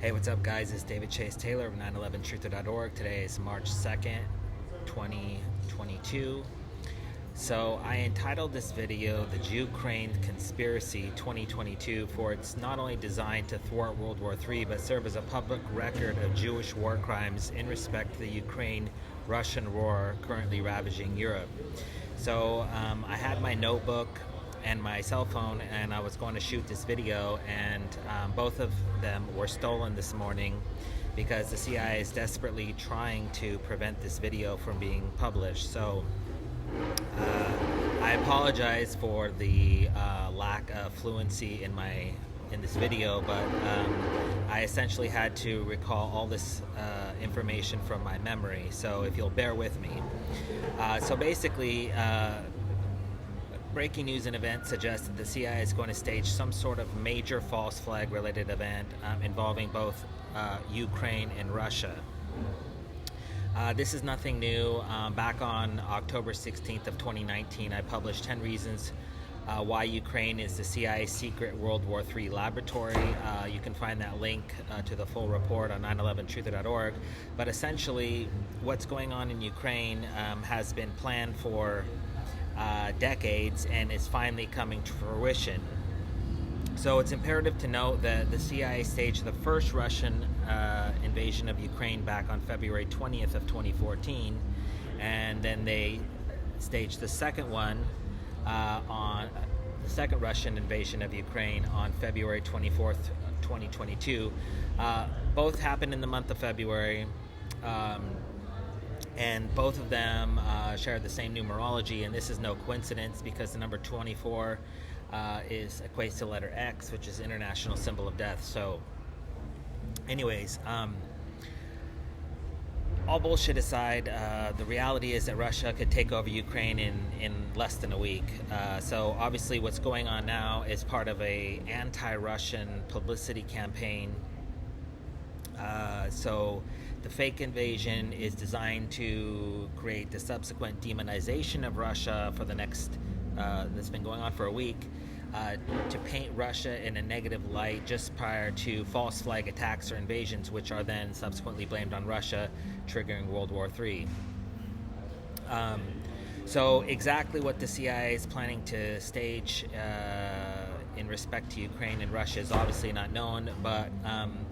Hey, what's up, guys? It's David Chase Taylor of 911truther.org. Today is March 2nd, 2022. So I entitled this video the Jewkraine Conspiracy 2022 for it's not only designed to thwart World War III, but serve as a public record of Jewish war crimes in respect to the Ukraine-Russian war currently ravaging Europe. So I had my notebook and my cell phone, and I was going to shoot this video, and both of them were stolen this morning because the CIA is desperately trying to prevent this video from being published. So I apologize for the lack of fluency in this video, but I essentially had to recall all this information from my memory, so if you'll bear with me. So basically, breaking news and event suggests that the CIA is going to stage some sort of major false flag related event involving both Ukraine and Russia. This is nothing new. Back on October 16th of 2019, I published 10 reasons why Ukraine is the CIA's secret World War III laboratory. You can find that link to the full report on 911truther.org. But essentially, what's going on in Ukraine has been planned for decades and is finally coming to fruition. So it's imperative to note that the CIA staged the first Russian invasion of Ukraine back on February 20th of 2014, and then they staged the second one on the second Russian invasion of Ukraine on February 24th, 2022. Both happened in the month of February. And both of them share the same numerology, and this is no coincidence because the number 24 equates to letter X, which is international symbol of death. So anyways, all bullshit aside, the reality is that Russia could take over Ukraine in less than a week. So obviously what's going on now is part of a anti-Russian publicity campaign. So the fake invasion is designed to create the subsequent demonization of Russia for the next, that's been going on for a week, to paint Russia in a negative light just prior to false flag attacks or invasions, which are then subsequently blamed on Russia, triggering World War III. So exactly what the CIA is planning to stage in respect to Ukraine and Russia is obviously not known, but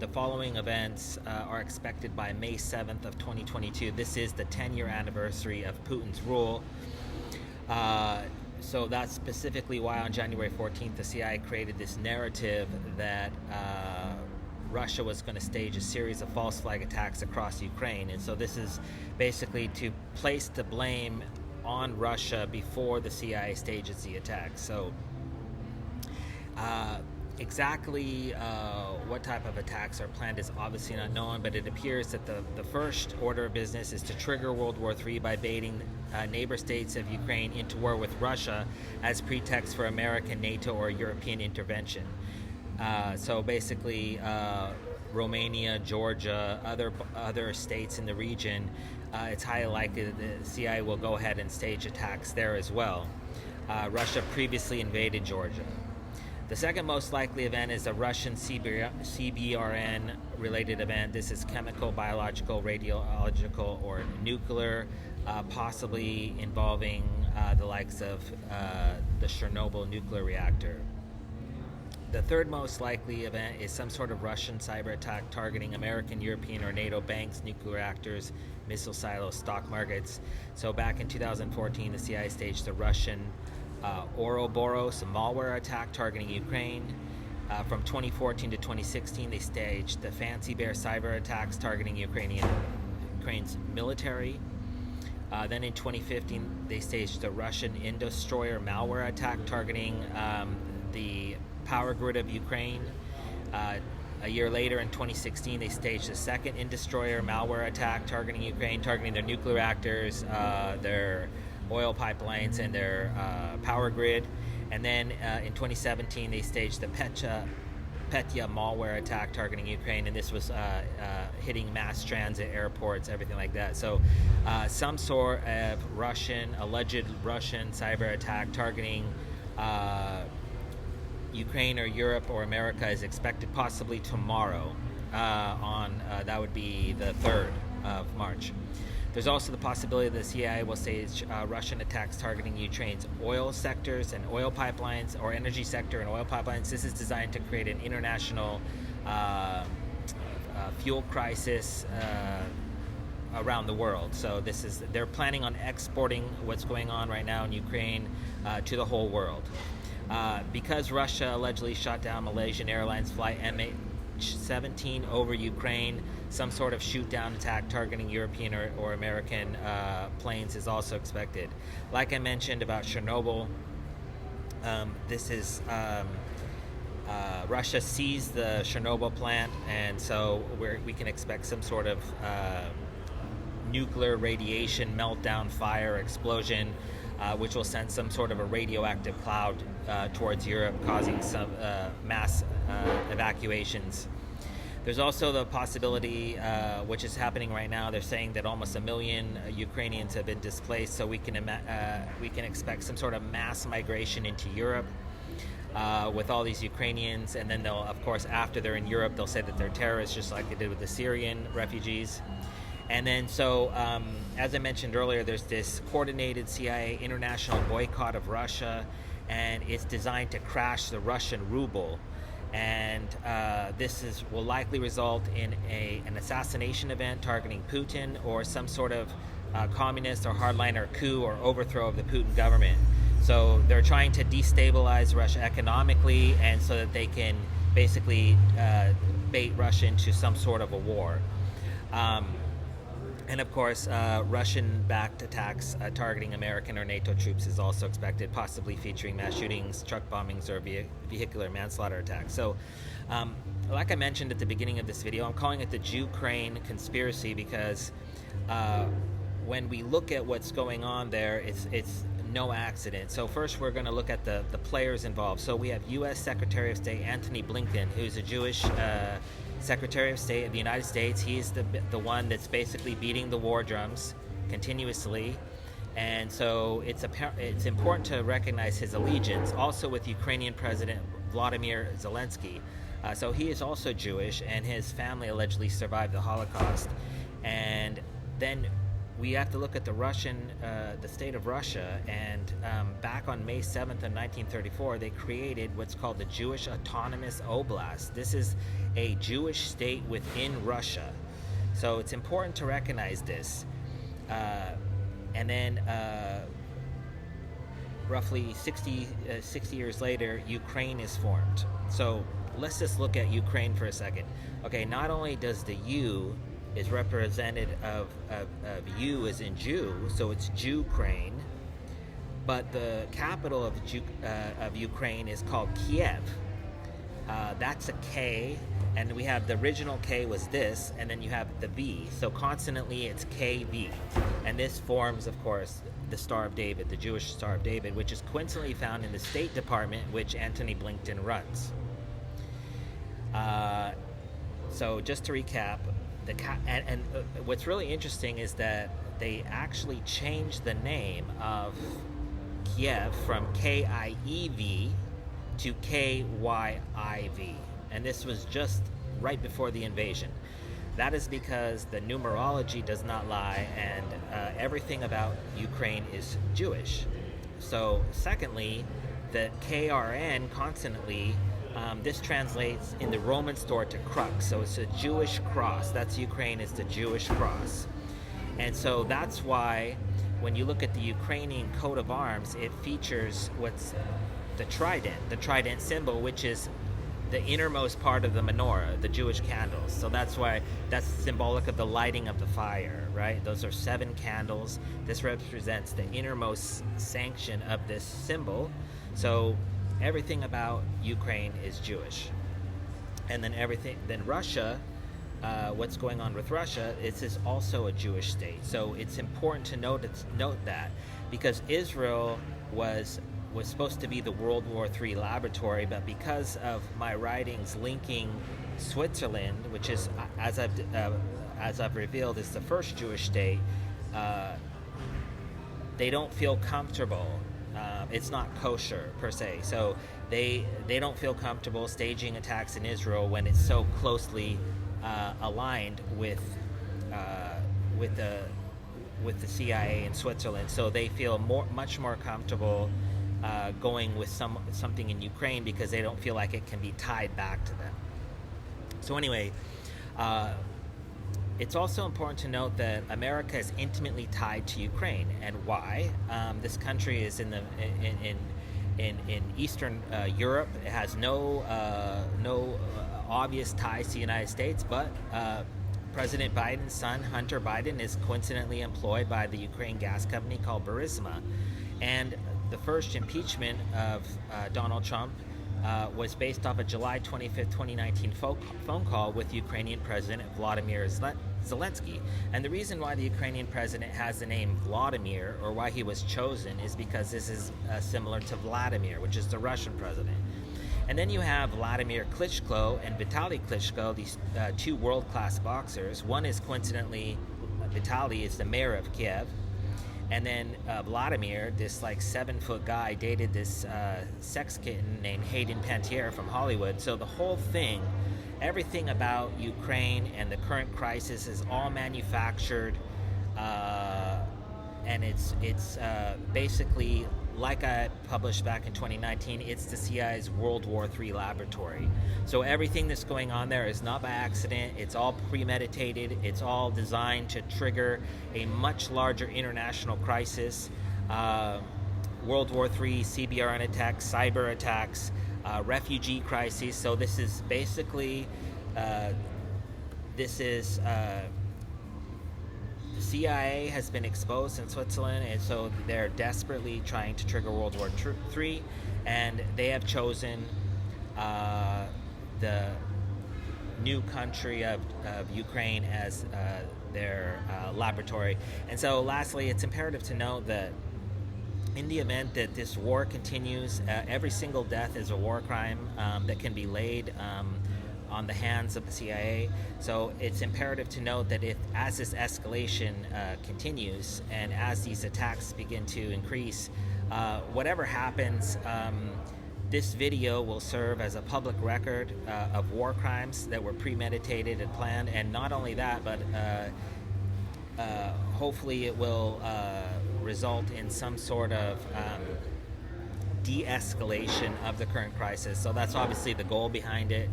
the following events are expected by May 7th of 2022. This is the 10-year anniversary of Putin's rule. So that's specifically why on January 14th the CIA created this narrative that Russia was going to stage a series of false flag attacks across Ukraine. And so this is basically to place the blame on Russia before the CIA stages the attack. So exactly what type of attacks are planned is obviously not known, but it appears that the first order of business is to trigger World War III by baiting neighbor states of Ukraine into war with Russia as pretext for American, NATO, or European intervention. So basically, Romania, Georgia, other states in the region, it's highly likely that the CIA will go ahead and stage attacks there as well. Russia previously invaded Georgia. The second most likely event is a Russian CBRN related event. This is chemical, biological, radiological, or nuclear, possibly involving the likes of the Chernobyl nuclear reactor. The third most likely event is some sort of Russian cyber attack targeting American, European, or NATO banks, nuclear reactors, missile silos, stock markets. So back in 2014, the CIA staged the Russian Ouroboros malware attack targeting Ukraine. From 2014 to 2016, they staged the Fancy Bear cyber attacks targeting Ukraine's military. Then in 2015, they staged the Russian Indestroyer malware attack targeting the power grid of Ukraine. A year later, in 2016, they staged the second Indestroyer malware attack targeting Ukraine, targeting their nuclear reactors, their oil pipelines, and their power grid. And then in 2017, they staged the Petya malware attack targeting Ukraine, and this was hitting mass transit, airports, everything like that. So some sort of alleged Russian cyber attack targeting Ukraine or Europe or America is expected possibly tomorrow. that would be the 3rd of March. There's also the possibility the CIA will stage Russian attacks targeting Ukraine's oil sectors and oil pipelines, or energy sector and oil pipelines. This is designed to create an international fuel crisis around the world. So they're planning on exporting what's going on right now in Ukraine to the whole world. Because Russia allegedly shot down Malaysian Airlines flight MH17 over Ukraine, some sort of shoot-down attack targeting European or American planes is also expected. Like I mentioned about Chernobyl, this is Russia seized the Chernobyl plant, and so we can expect some sort of nuclear radiation meltdown, fire, explosion, which will send some sort of a radioactive cloud towards Europe, causing some mass evacuations. There's also the possibility, which is happening right now, they're saying that almost 1 million Ukrainians have been displaced, so we can expect some sort of mass migration into Europe with all these Ukrainians, and then they'll, of course, after they're in Europe, they'll say that they're terrorists, just like they did with the Syrian refugees. And then, so, as I mentioned earlier, there's this coordinated CIA international boycott of Russia, and it's designed to crash the Russian ruble. And this will likely result in an assassination event targeting Putin, or some sort of communist or hardliner coup or overthrow of the Putin government. So they're trying to destabilize Russia economically, and so that they can basically bait Russia into some sort of a war. And of course, Russian-backed attacks targeting American or NATO troops is also expected, possibly featuring mass shootings, truck bombings, or vehicular manslaughter attacks. So, like I mentioned at the beginning of this video, I'm calling it the Jewkraine Conspiracy because when we look at what's going on there, it's no accident. So first, we're going to look at the players involved. So we have U.S. Secretary of State Antony Blinken, who's a Jewish Secretary of State of the United States. He's the one that's basically beating the war drums continuously, and so it's important to recognize his allegiance also with Ukrainian President Vladimir Zelensky. So he is also Jewish, and his family allegedly survived the Holocaust. And then we have to look at the state of Russia, and back on May 7th of 1934, they created what's called the Jewish Autonomous Oblast. This is a Jewish state within Russia. So it's important to recognize this. And then roughly 60 years later, Ukraine is formed. So let's just look at Ukraine for a second. Okay, not only does the U is represented of U as in Jew, so it's Jewkraine, but the capital of Ukraine is called Kiev. That's a K, and we have the original K was this, and then you have the V, so consonantly it's KV, and this forms, of course, the Star of David, the Jewish Star of David, which is coincidentally found in the State Department, which Antony Blinken runs. So just to recap, what's really interesting is that they actually changed the name of Kiev from K-I-E-V to K-Y-I-V, and this was just right before the invasion. That is because the numerology does not lie, and everything about Ukraine is Jewish. So secondly, the KRN consonantly, this translates in the Roman store to crux, so it's a Jewish cross. That's Ukraine, is the Jewish cross. And so that's why when you look at the Ukrainian coat of arms, it features what's the trident symbol, which is the innermost part of the menorah, the Jewish candles. So that's why that's symbolic of the lighting of the fire, right? Those are 7 candles. This represents the innermost sanction of this symbol. So everything about Ukraine is Jewish. And then Russia, what's going on with Russia is also a Jewish state. So it's important to note that, because Israel was supposed to be the World War III laboratory, but because of my writings linking Switzerland, which is, as I've revealed, is the first Jewish state, they don't feel comfortable. It's not kosher per se, so they don't feel comfortable staging attacks in Israel when it's so closely aligned uh, with the with the CIA in Switzerland, so they feel much more comfortable going with something in Ukraine because they don't feel like it can be tied back to them. So anyway, it's also important to note that America is intimately tied to Ukraine, and why? This country is in Eastern Europe. It has no obvious ties to the United States, but President Biden's son, Hunter Biden, is coincidentally employed by the Ukraine gas company called Burisma. And the first impeachment of Donald Trump was based off a July 25th, 2019 phone call with Ukrainian President Vladimir Zelensky. And the reason why the Ukrainian president has the name Vladimir, or why he was chosen, is because this is similar to Vladimir, which is the Russian president. And then you have Vladimir Klitschko and Vitaly Klitschko, these two world-class boxers. One is coincidentally, Vitaly is the mayor of Kiev. And then Vladimir, this like 7-foot guy, dated this sex kitten named Hayden Panettiere from Hollywood. So the whole thing, everything about Ukraine and the current crisis is all manufactured, and it's basically, like I published back in 2019, it's the CIA's World War III laboratory. So everything that's going on there is not by accident. It's all premeditated. It's all designed to trigger a much larger international crisis. World War III, CBRN attacks, cyber attacks, refugee crises. So this is basically, the CIA has been exposed in Switzerland, and so they're desperately trying to trigger World War III, and they have chosen the new country of Ukraine as their laboratory. And so lastly, it's imperative to note that in the event that this war continues, every single death is a war crime that can be laid on the hands of the CIA. So it's imperative to note that as this escalation continues and as these attacks begin to increase, whatever happens, this video will serve as a public record of war crimes that were premeditated and planned. And not only that, but hopefully it will result in some sort of de-escalation of the current crisis. So that's obviously the goal behind it.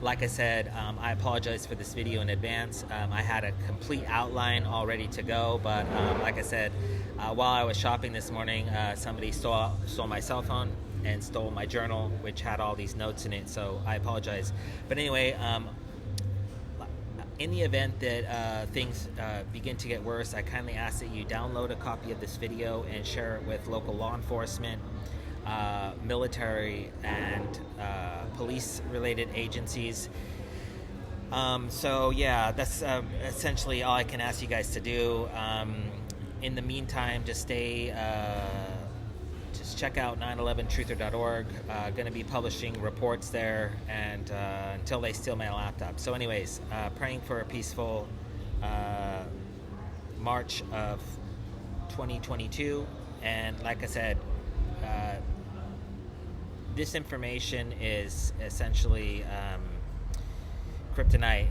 Like I said, I apologize for this video in advance. I had a complete outline all ready to go, but like I said, while I was shopping this morning, somebody stole my cell phone and stole my journal, which had all these notes in it, so I apologize. But anyway, in the event that things begin to get worse, I kindly ask that you download a copy of this video and share it with local law enforcement, military, and police-related agencies. So yeah, that's essentially all I can ask you guys to do. In the meantime, just check out 911truther.org. Going to be publishing reports there, and until they steal my laptop. So anyways, praying for a peaceful March of 2022. And like I said, this information is essentially kryptonite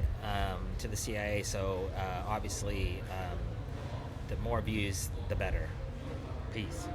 to the CIA, so obviously the more views, the better. Peace.